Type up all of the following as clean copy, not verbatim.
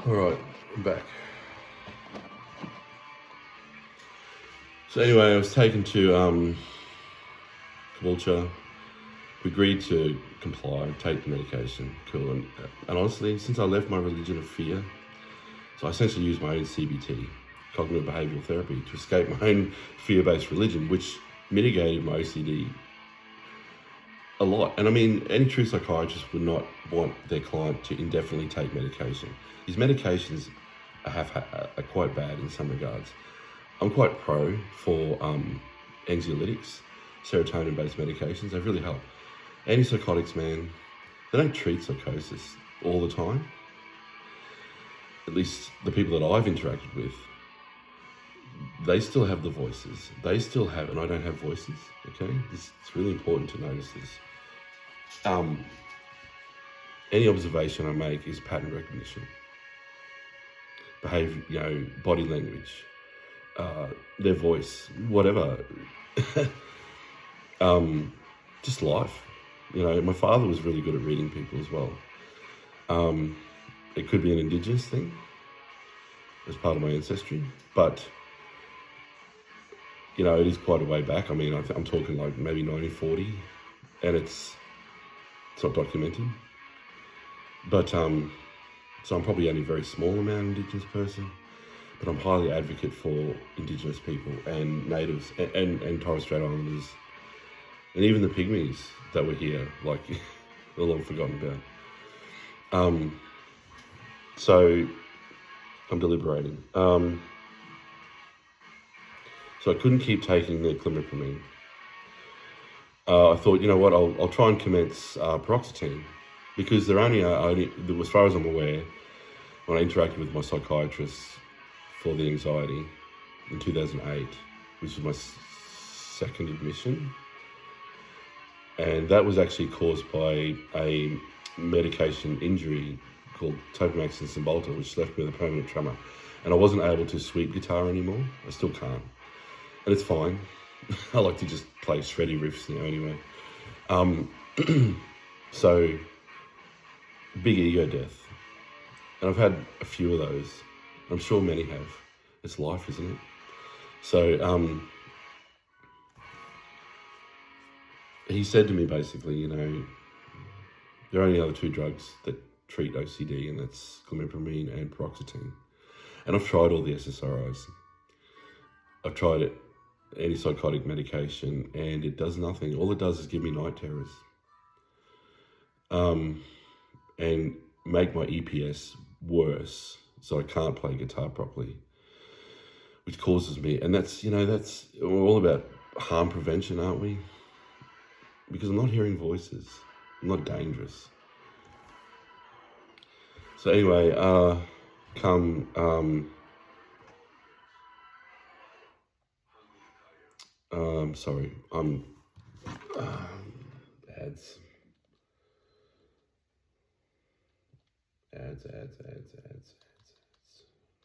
All right, I'm back. So anyway, I was taken to Caboolture. We agreed to comply, take the medication, cool. And honestly, since I left my religion of fear, so I essentially used my own CBT, cognitive behavioural therapy, to escape my own fear-based religion, which mitigated my OCD a lot. And I mean, any true psychiatrist would not want their client to indefinitely take medication. These medications are quite bad in some regards. I'm quite pro for anxiolytics, serotonin-based medications. They really help. Antipsychotics, man, they don't treat psychosis all the time. At least the people that I've interacted with, they still have the voices. They still have, and I don't have voices, okay? It's really important to notice this. Any observation I make is pattern recognition. Behavior, body language, their voice, whatever. Just life. My father was really good at reading people as well. It could be an Indigenous thing as part of my ancestry, but it is quite a way back. I mean, I'm talking like maybe 1940, and it's not documented. But so I'm probably only a very small amount Indigenous person, but I'm highly advocate for Indigenous people and natives and Torres Strait Islanders, and even the Pygmies that were here, like they're long forgotten about. So I'm deliberating. So I couldn't keep taking the clomipramine. I thought, you know what, I'll try and commence paroxetine, because they're only, as far as I'm aware, when I interacted with my psychiatrist for the anxiety in 2008, which was my second admission, and that was actually caused by a medication injury called Topamax and Cymbalta, which left me with a permanent tremor, and I wasn't able to sweep guitar anymore. I still can't, and it's fine. I like to just play shreddy riffs now anyway. So, big ego death. And I've had a few of those. I'm sure many have. It's life, isn't it? So, he said to me basically, there are only other two drugs that treat OCD, and that's clomipramine and paroxetine. And I've tried all the SSRIs. I've tried it. Antipsychotic medication, and it does nothing. All it does is give me night terrors, and make my EPS worse, so I can't play guitar properly, which causes me. And that's we're all about harm prevention, aren't we? Because I'm not hearing voices. I'm not dangerous. So anyway, sorry, ads.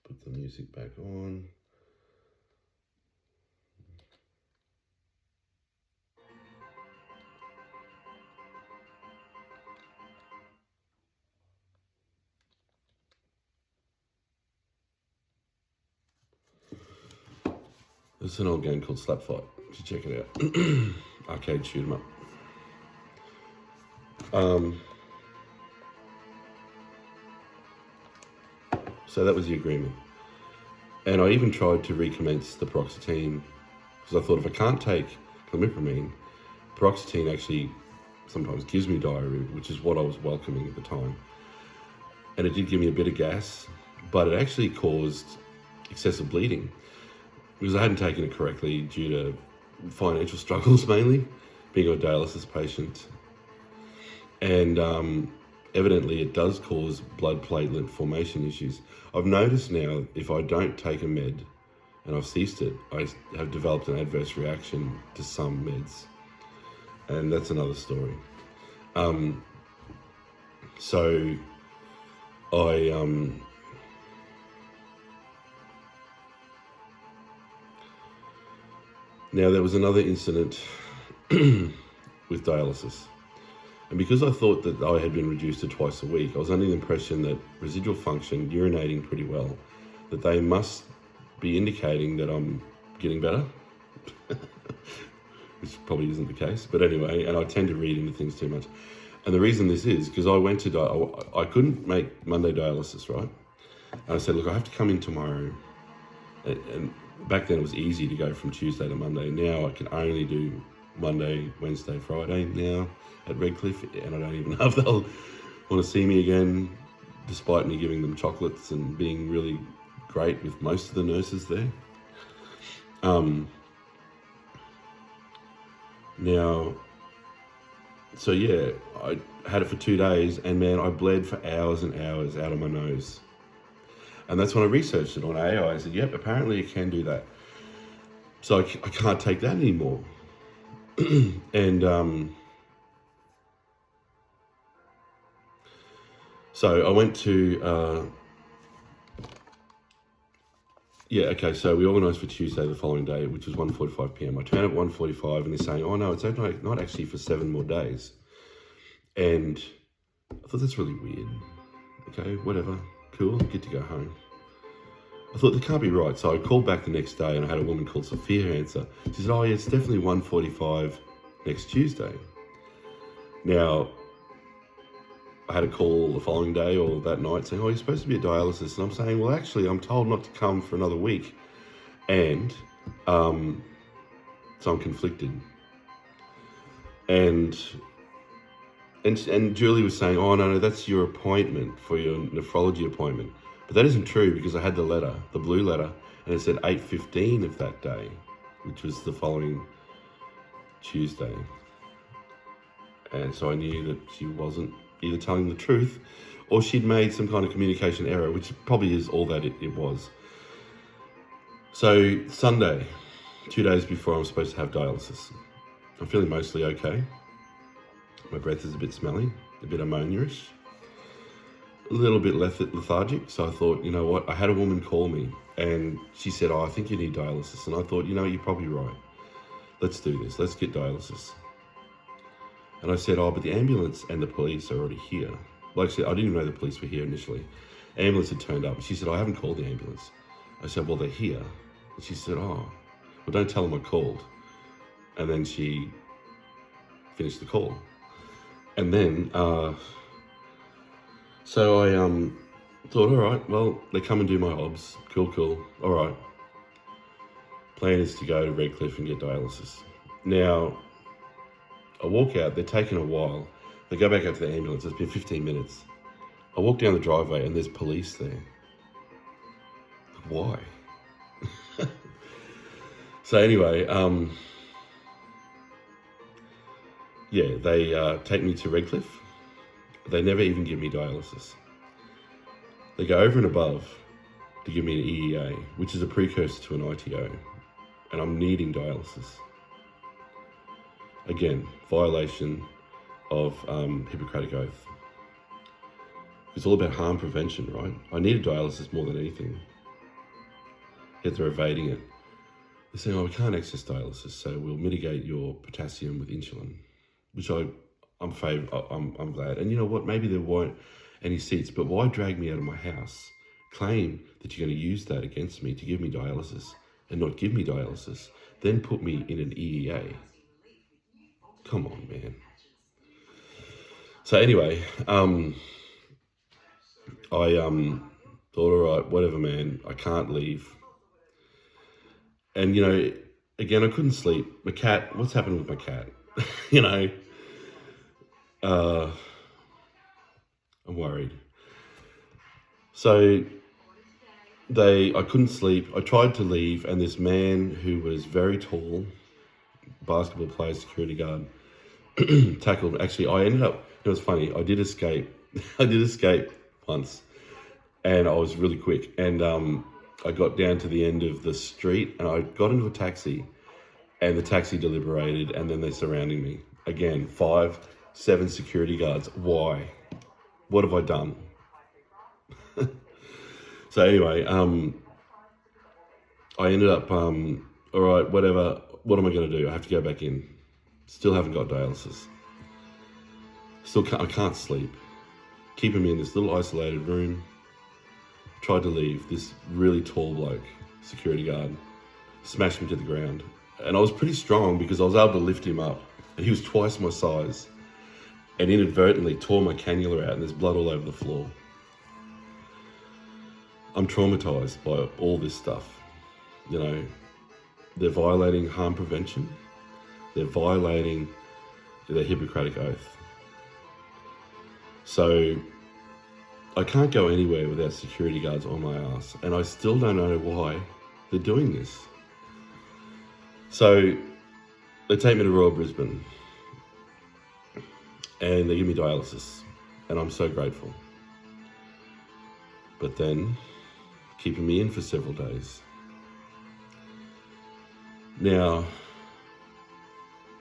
Put the music back on. There's an old game called Slap Fight. You should check it out. Arcade shoot 'em up. So that was the agreement. And I even tried to recommence the paroxetine, because I thought if I can't take clomipramine, paroxetine actually sometimes gives me diarrhea, which is what I was welcoming at the time. And it did give me a bit of gas, but it actually caused excessive bleeding, because I hadn't taken it correctly due to financial struggles mainly, being a dialysis patient. And evidently it does cause blood platelet formation issues. I've noticed now, if I don't take a med, and I've ceased it, I have developed an adverse reaction to some meds. And that's another story. So I now there was another incident with dialysis. And because I thought that I had been reduced to twice a week, I was under the impression that residual function, urinating pretty well, that they must be indicating that I'm getting better, which probably isn't the case. But anyway, and I tend to read into things too much. And the reason this is because I went to, I couldn't make Monday dialysis, right? And I said, look, I have to come in tomorrow. And back then it was easy to go from Tuesday to Monday. Now I can only do Monday, Wednesday, Friday now at Redcliffe, and I don't even know if they'll want to see me again, despite me giving them chocolates and being really great with most of the nurses there. Now, so yeah, I had it for 2 days, and man, I bled for hours and hours out of my nose. And that's when I researched it on AI. I said, yep, apparently you can do that. So I can't take that anymore. And so I went to, so we organised for Tuesday the following day, which was 1:45 p.m. I turn up at 1:45 and they're saying, oh no, it's not actually for 7 more days. And I thought, that's really weird. Okay, whatever. Cool, get to go home. I thought, that can't be right. So I called back the next day and I had a woman called Sophia answer. She said, oh yeah, it's definitely 1:45 next Tuesday. Now, I had a call the following day or that night saying, oh, you're supposed to be at dialysis. And I'm saying, well, actually, I'm told not to come for another week. And so I'm conflicted. And Julie was saying, oh, no, that's your appointment for your nephrology appointment. But that isn't true because I had the letter, the blue letter, and it said 8:15 of that day, which was the following Tuesday. And so I knew that she wasn't either telling the truth or she'd made some kind of communication error, which probably is all that it was. So Sunday, 2 days before I'm supposed to have dialysis, I'm feeling mostly okay. My breath is a bit smelly, a bit ammonia-ish, a little bit lethargic. So I thought, you know what? I had a woman call me and she said, oh, I think you need dialysis. And I thought, you know, you're probably right. Let's do this. Let's get dialysis. And I said, oh, but the ambulance and the police are already here. Like I said, I didn't even know the police were here initially. Ambulance had turned up. She said, I haven't called the ambulance. I said, well, they're here. And she said, oh, well, don't tell them I called. And then she finished the call. And then, so I thought, all right, well, they come and do my obs. Cool. All right. Plan is to go to Redcliffe and get dialysis. Now, I walk out, they're taking a while. They go back out to the ambulance, it's been 15 minutes. I walk down the driveway and there's police there. Why? So anyway, they take me to Redcliffe. They never even give me dialysis. They go over and above to give me an EEA, which is a precursor to an ITO. And I'm needing dialysis. Again, violation of Hippocratic Oath. It's all about harm prevention, right? I needed dialysis more than anything. Yet they're evading it. They're saying, oh, we can't access dialysis, so we'll mitigate your potassium with insulin, which I'm glad. And you know what? Maybe there weren't any seats, but why drag me out of my house, claim that you're going to use that against me to give me dialysis and not give me dialysis, then put me in an EEA? Come on, man. So anyway, I thought, all right, whatever, man. I can't leave. And, you know, again, I couldn't sleep. My cat, what's happened with my cat? You know, I'm worried. So I couldn't sleep. I tried to leave, and this man who was very tall, basketball player, security guard, tackled. Actually, I ended up, it was funny, I did escape. I did escape once, and I was really quick. And I got down to the end of the street, and I got into a taxi, and the taxi deliberated, and then they're surrounding me. Again, 5, 7 security guards. Why? What have I done? So anyway, I ended up, all right, whatever, what am I going to do? I have to go back in. Still haven't got dialysis. I can't sleep. Keeping me in this little isolated room. Tried to leave. This really tall bloke, security guard, smashed me to the ground. And I was pretty strong because I was able to lift him up. And he was twice my size. And inadvertently tore my cannula out and there's blood all over the floor. I'm traumatized by all this stuff. You know, they're violating harm prevention. They're violating their Hippocratic oath. So I can't go anywhere without security guards on my ass. And I still don't know why they're doing this. So they take me to Royal Brisbane and they give me dialysis. And I'm so grateful. But then keeping me in for several days. Now,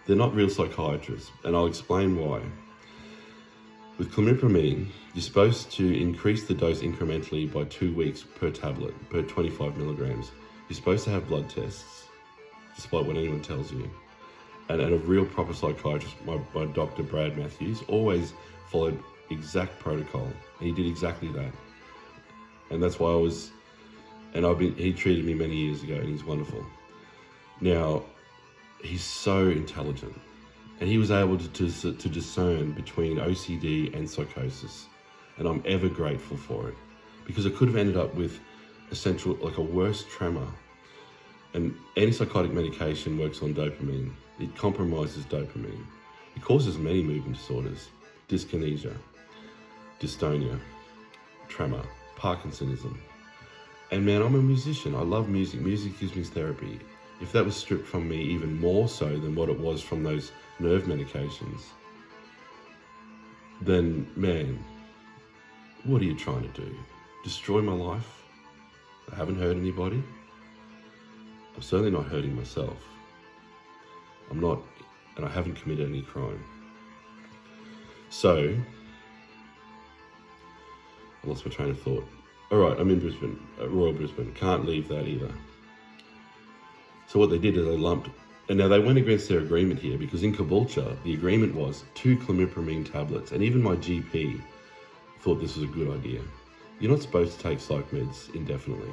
they're not real psychiatrists, and I'll explain why. With clomipramine, you're supposed to increase the dose incrementally by 2 weeks per tablet, per 25 milligrams. You're supposed to have blood tests, despite what anyone tells you. And a real proper psychiatrist, my Dr. Brad Matthews, always followed exact protocol. And he did exactly that. And that's why he treated me many years ago, and he's wonderful. Now, he's so intelligent, and he was able to discern between OCD and psychosis, and I'm ever grateful for it, because I could have ended up with a worse tremor. And antipsychotic medication works on dopamine. It compromises dopamine. It causes many movement disorders: dyskinesia, dystonia, tremor, Parkinsonism. And man, I'm a musician. I love music. Music gives me therapy. If that was stripped from me even more so than what it was from those nerve medications, then man, what are you trying to do? Destroy my life? I haven't hurt anybody. I'm certainly not hurting myself. I'm not, and I haven't committed any crime. So, I lost my train of thought. All right, I'm in Brisbane, Royal Brisbane. Can't leave that either. So what they did is they lumped, and now they went against their agreement here, because in Caboolture, the agreement was 2 clomipramine tablets, and even my GP thought this was a good idea. You're not supposed to take psych meds indefinitely.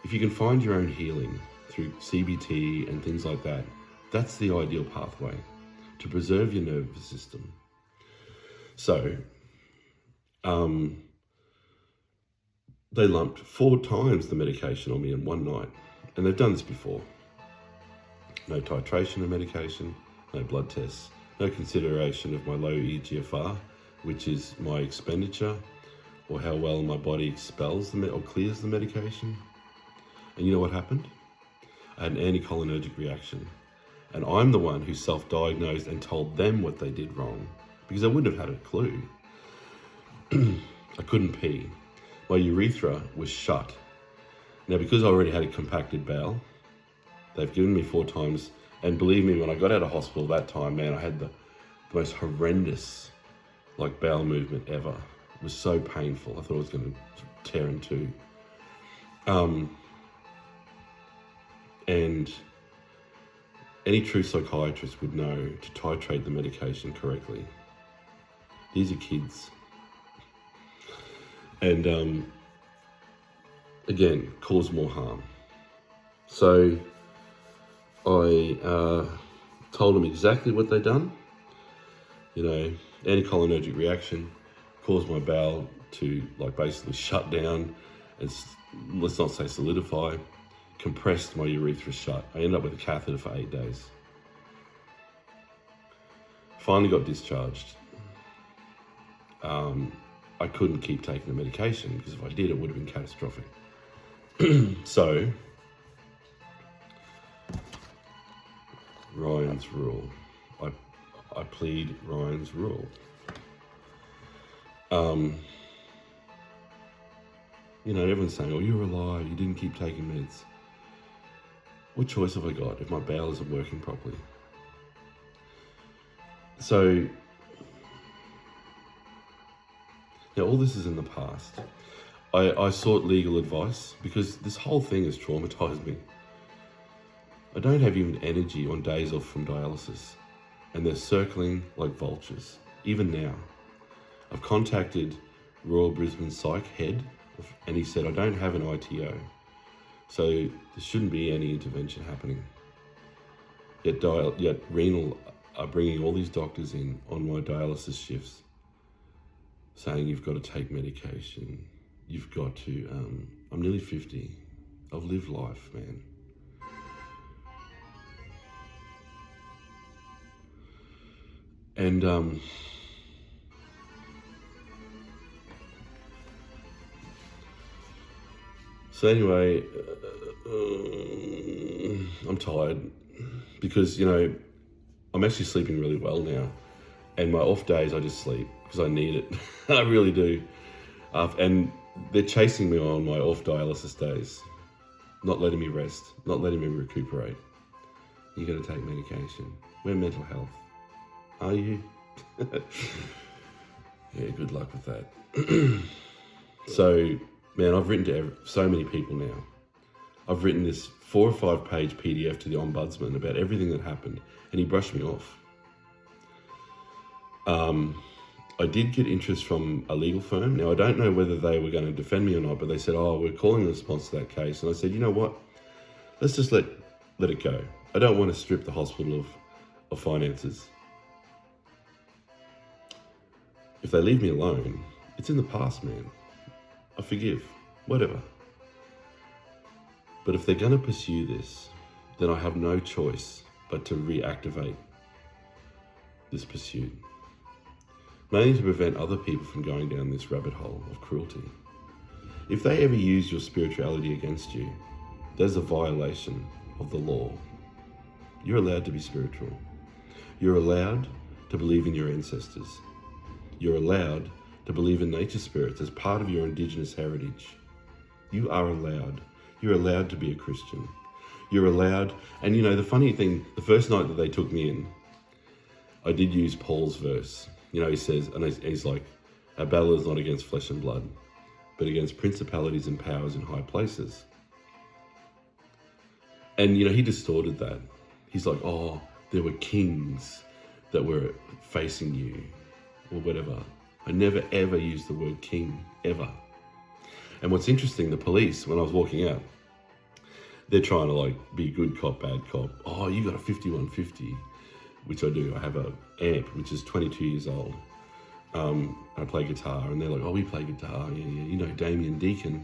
If you can find your own healing through CBT and things like that, that's the ideal pathway to preserve your nervous system. So, they lumped 4 times the medication on me in one night, and they've done this before. No titration of medication, no blood tests, no consideration of my low eGFR, which is my expenditure, or how well my body expels or clears the medication. And you know what happened? I had an anticholinergic reaction. And I'm the one who self-diagnosed and told them what they did wrong, because I wouldn't have had a clue. I couldn't pee. My urethra was shut. Now, because I already had a compacted bowel, they've given me 4 times. And believe me, when I got out of hospital that time, man, I had the most horrendous bowel movement ever. It was so painful. I thought I was going to tear in two. And any true psychiatrist would know to titrate the medication correctly. These are kids. And again, cause more harm. So I told them exactly what they'd done. You know, anticholinergic reaction caused my bowel to basically shut down, and let's not say solidify, compressed my urethra shut. I ended up with a catheter for 8 days. Finally got discharged. I couldn't keep taking the medication, because if I did, it would have been catastrophic. So, Ryan's rule. I plead Ryan's rule. You know, everyone's saying, oh, you're alive, you didn't keep taking meds. What choice have I got if my bowel isn't working properly? So, now all this is in the past. I sought legal advice because this whole thing has traumatized me. I don't have even energy on days off from dialysis, and they're circling like vultures. even now. I've contacted Royal Brisbane Psych head, and he said, I don't have an ITO, so there shouldn't be any intervention happening. Yet Renal are bringing all these doctors in on my dialysis shifts, saying you've got to take medication, you've got to, I'm nearly 50, I've lived life, man. And so anyway, I'm tired because, you know, I'm actually sleeping really well now. And my off days, I just sleep because I need it. I really do. And they're chasing me on my off dialysis days, not letting me rest, not letting me recuperate. You got to take medication. We're mental health. Are you? Yeah, good luck with that. So, man, I've written to so many people now. I've written this 4 or 5 page PDF to the Ombudsman about everything that happened, and he brushed me off. I did get interest from a legal firm. Now, I don't know whether they were going to defend me or not, but they said, oh, we're calling in response to that case. And I said, you know what? Let's just let it go. I don't want to strip the hospital of finances. If they leave me alone, it's in the past, man. I forgive, whatever. But if they're going to pursue this, then I have no choice but to reactivate this pursuit. Mainly to prevent other people from going down this rabbit hole of cruelty. If they ever use your spirituality against you, there's a violation of the law. You're allowed to be spiritual. You're allowed to believe in your ancestors. You're allowed to believe in nature spirits as part of your indigenous heritage. You are allowed. You're allowed to be a Christian. You're allowed, and you know, the funny thing, the first night that they took me in, I did use Paul's verse. You know, he says, and he's like, our battle is not against flesh and blood, but against principalities and powers in high places. And, you know, he distorted that. He's like, oh, there were kings that were facing you, or whatever. I never, ever used the word king, ever. And what's interesting, the police, when I was walking out, they're trying to like be good cop, bad cop. Oh, you got a 5150, which I do. I have a amp, which is 22 years old. I play guitar, and they're like, oh, we play guitar. Yeah. You know, Damien Deacon,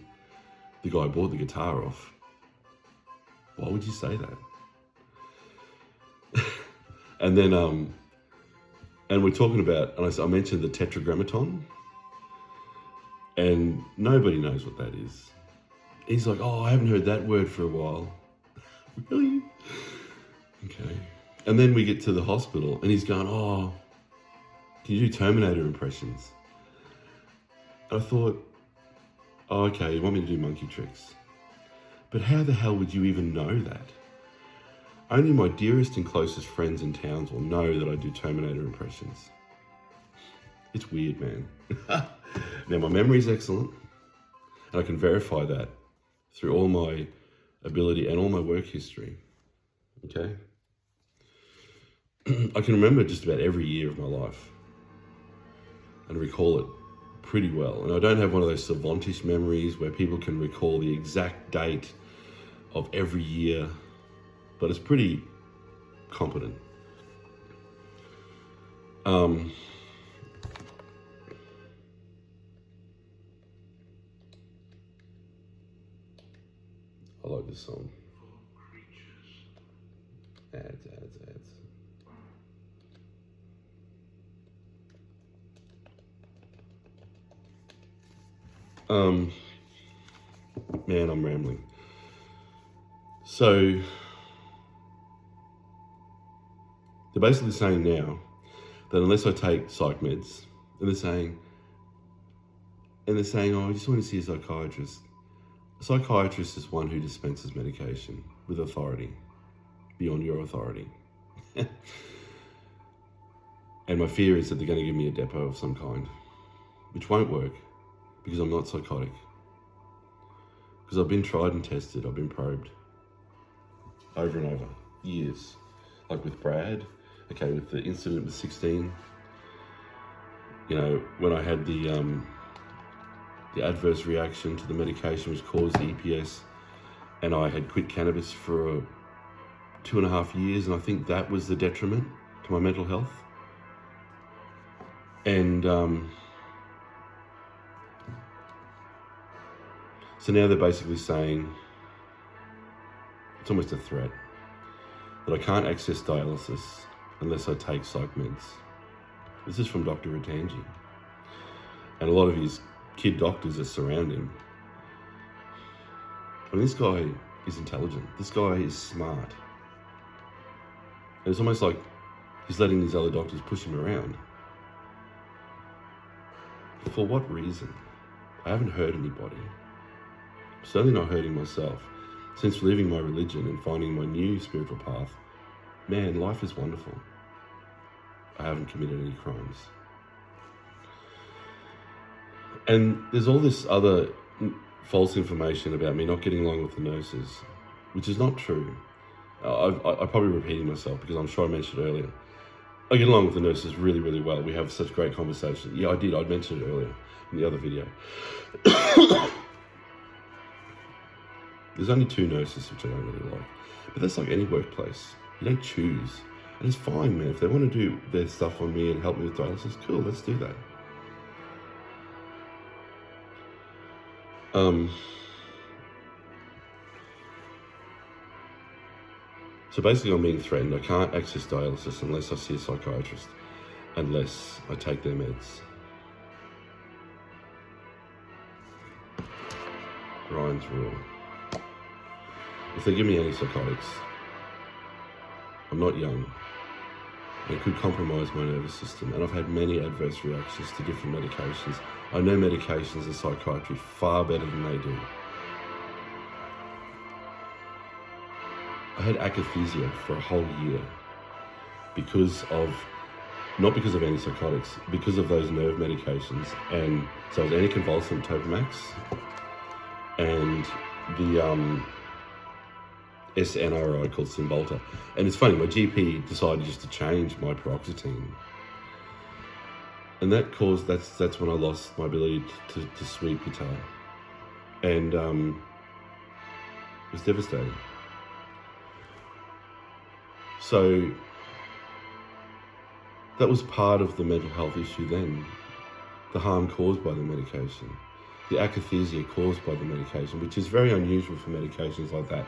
the guy bought the guitar off. Why would you say that? And then, and we're talking about, and I mentioned the tetragrammaton, and nobody knows what that is. He's like, oh, I haven't heard that word for a while. Really? Okay. And then we get to the hospital, and he's going, oh, can you do Terminator impressions? And I thought, oh, okay, you want me to do monkey tricks. But how the hell would you even know that? Only my dearest and closest friends and towns will know that I do Terminator impressions. It's weird, man. Now, my memory is excellent, and I can verify that through all my ability and all my work history, okay? I can remember just about every year of my life and recall it pretty well. And I don't have one of those savantish memories where people can recall the exact date of every year, but it's pretty competent. I like this song. Ads. Man, I'm rambling. So they're basically saying now that unless I take psych meds, and they're saying, oh, I just want to see a psychiatrist. A psychiatrist is one who dispenses medication with authority, beyond your authority. And my fear is that they're going to give me a depot of some kind, which won't work because I'm not psychotic. Because I've been tried and tested, I've been probed over and over, years. Like with Brad, okay, with the incident with 16, when I had the adverse reaction to the medication which caused the EPS, and I had quit cannabis for 2.5 years, and I think that was the detriment to my mental health. And so now they're basically saying, it's almost a threat, that I can't access dialysis unless I take psych meds. This is from Dr. Ratanji. And a lot of his kid doctors that surround him. I mean, this guy is intelligent. This guy is smart. And it's almost like he's letting these other doctors push him around. For what reason? I haven't hurt anybody. I'm certainly not hurting myself. Since leaving my religion and finding my new spiritual path, man, life is wonderful. I haven't committed any crimes. And there's all this other false information about me not getting along with the nurses, which is not true. I'm probably repeating myself because I'm sure I mentioned it earlier. I get along with the nurses really, really well. We have such great conversations. Yeah, I did. I mentioned it earlier in the other video. There's only 2 nurses which I don't really like. But that's like any workplace. You don't choose. And it's fine, man. If they want to do their stuff on me and help me with dialysis, cool, let's do that. So basically I'm being threatened. I can't access dialysis unless I see a psychiatrist, unless I take their meds. Ryan's rule. If they give me antipsychotics, I'm not young. It could compromise my nervous system, and I've had many adverse reactions to different medications. I know medications and psychiatry far better than they do. I had akathisia for a whole year not because of antipsychotics, because of those nerve medications. And so it was anticonvulsant Topamax and the SNRI called Cymbalta. And it's funny, my GP decided just to change my paroxetine. And that's when I lost my ability to sweep guitar. And it was devastating. So that was part of the mental health issue then. The harm caused by the medication. The akathisia caused by the medication, which is very unusual for medications like that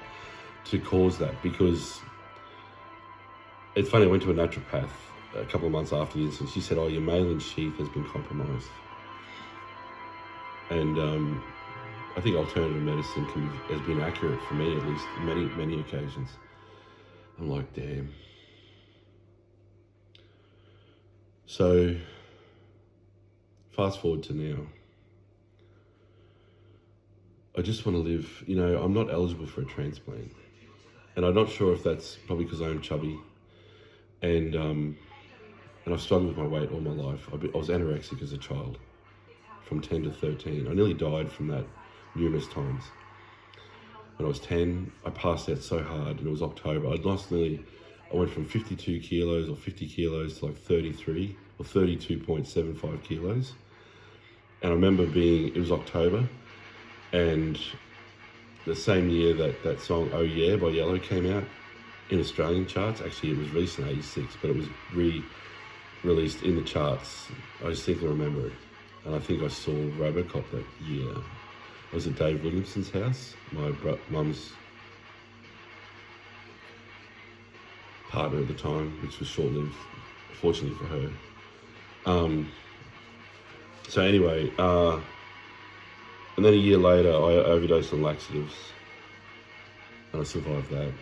to cause that, because it's funny, I went to a naturopath a couple of months after the incident. She said, oh, your myelin sheath has been compromised. And I think alternative medicine has been accurate for me, at least on many occasions. I'm like, damn. So fast forward to now. I just want to live, I'm not eligible for a transplant. And I'm not sure if that's probably because I'm chubby. And I've struggled with my weight all my life. I was anorexic as a child, from 10 to 13. I nearly died from that numerous times. When I was 10, I passed out so hard, and it was October. I went from 52 kilos or 50 kilos to like 33 or 32.75 kilos. And I remember it was October, and the same year that song Oh Yeah by Yellow came out in Australian charts. Actually, it was released in 86, but it was re-released in the charts. I distinctly remember it. And I think I saw Robocop that year. I was at Dave Williamson's house, my mum's partner at the time, which was short-lived, fortunately for her. So anyway, and then a year later, I overdosed on laxatives, and I survived that.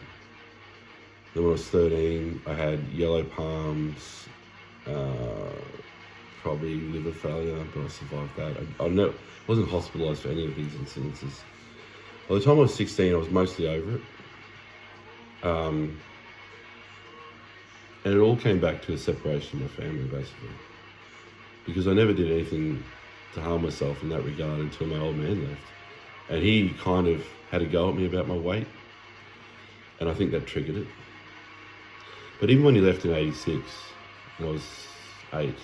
Then when I was 13, I had yellow palms, probably liver failure, but I survived that. I wasn't hospitalised for any of these incidences. By the time I was 16, I was mostly over it. And it all came back to a separation of my family, basically. Because I never did anything to harm myself in that regard until my old man left. And he kind of had a go at me about my weight. And I think that triggered it. But even when he left in 86, when I was 8,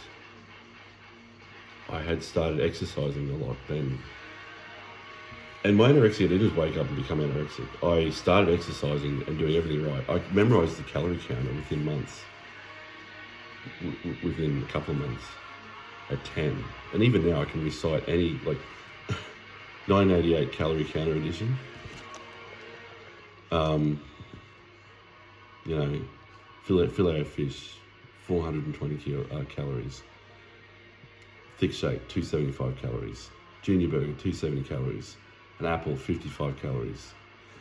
I had started exercising a lot then. And my anorexia didn't just wake up and become anorexic. I started exercising and doing everything right. I memorized the calorie counter within months. Within a couple of months. At 10. And even now I can recite any, like, 988 calorie counter edition. You know, filet of fish, 420 calories. Thick shake, 275 calories. Junior burger, 270 calories. An apple, 55 calories.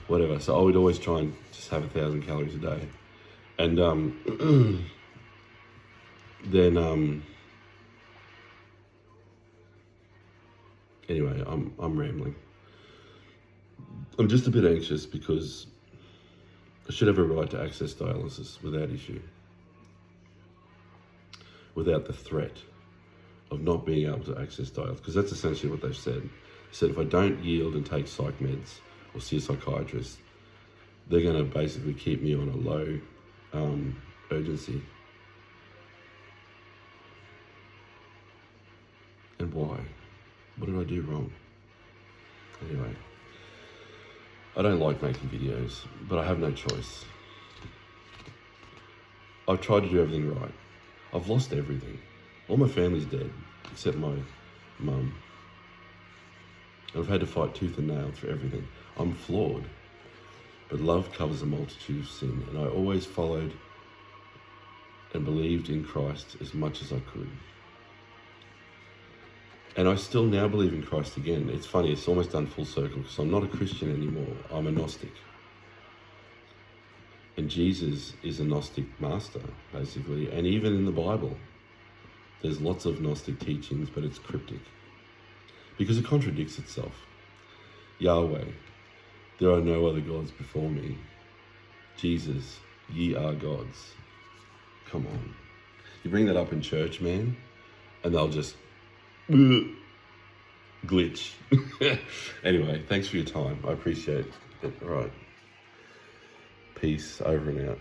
Whatever. So I would always try and just have 1,000 calories a day. And then anyway, I'm rambling. I'm just a bit anxious because I should have a right to access dialysis without issue. Without the threat of not being able to access dialysis, because that's essentially what they've said. They said if I don't yield and take psych meds or see a psychiatrist, they're going to basically keep me on a low urgency. And why? What did I do wrong? Anyway, I don't like making videos, but I have no choice. I've tried to do everything right. I've lost everything. All my family's dead, except my mum. I've had to fight tooth and nail for everything. I'm flawed, but love covers a multitude of sin, and I always followed and believed in Christ as much as I could. And I still now believe in Christ again. It's funny, it's almost done full circle, because I'm not a Christian anymore. I'm a Gnostic. And Jesus is a Gnostic master, basically. And even in the Bible, there's lots of Gnostic teachings, but it's cryptic. Because it contradicts itself. Yahweh, there are no other gods before me. Jesus, ye are gods. Come on. You bring that up in church, man, and they'll just glitch. Anyway, thanks for your time. I appreciate it. All right. Peace. Over and out.